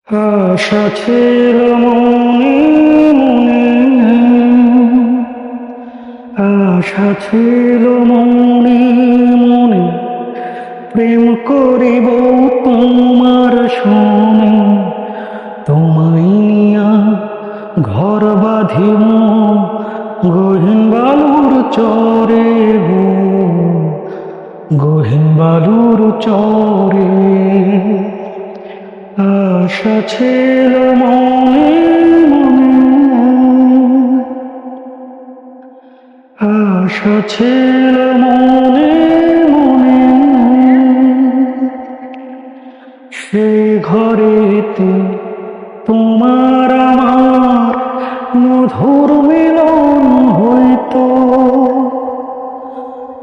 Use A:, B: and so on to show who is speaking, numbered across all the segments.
A: আশা ছিল মনে মনে, আশা ছিল মনে মনে, প্রেম করিব তোমার শোনে। তোমায় নিয়া ঘর বাঁধিব গহীন বালুর চরে গো, গহীন বালুর চরে। আশা ছিল মনে মনে, আশা ছিল মনে মনে, সে ঘরেতে তোমার আমার মধুর মিলন হইতো।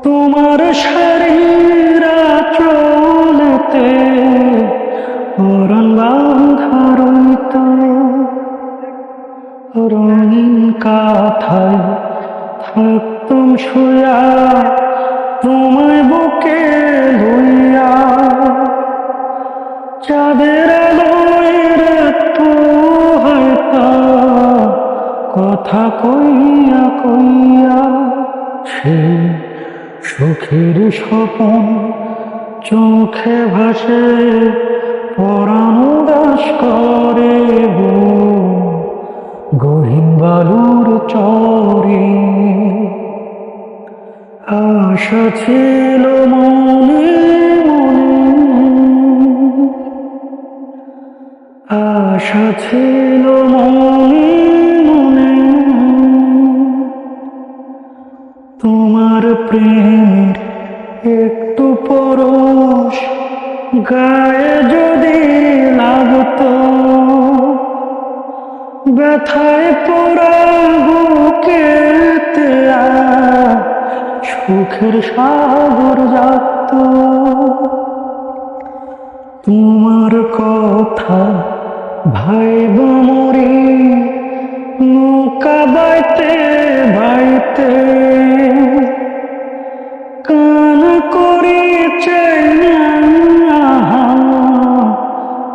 A: তোমার শরীর চলতে পরাণ বাঁধা রইত। রঙিন কাঁথায় থাকতুম শুয়া তোমায় বুকে লইয়া। চাঁদের আলোয় একটু হয়তো কথা কইয়া কইয়া, সে সুখের স্বপন চোখে ভাসে পরাণ উদাস করে গো, গহীন বালুর চরে। আশা ছিল মনে মনে, আশা ছিল মনে মনে, তোমার প্রেমের একটু পরশ গায়ে যদি লাগতো। ব্যথায় পোড়া বুকেতে সুখের সাগর জাগত। তোমার কথা ভাইব মরি নৌকা বাইতে বাইতে। কান করি চাইয়া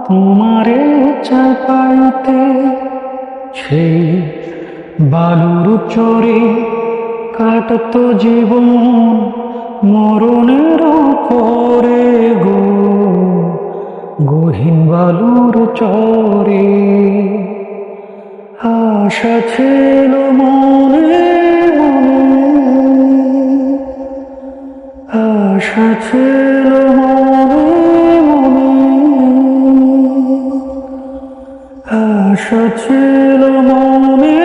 A: তোমারে চাপাইতে। সেই বালুর চরে কাটত জীবন মরণের পরে গো, গহীন বালুর চরে। আশা ছিল মনে মনে, আশা ছিল মনে মনে, আশা ছিল মনে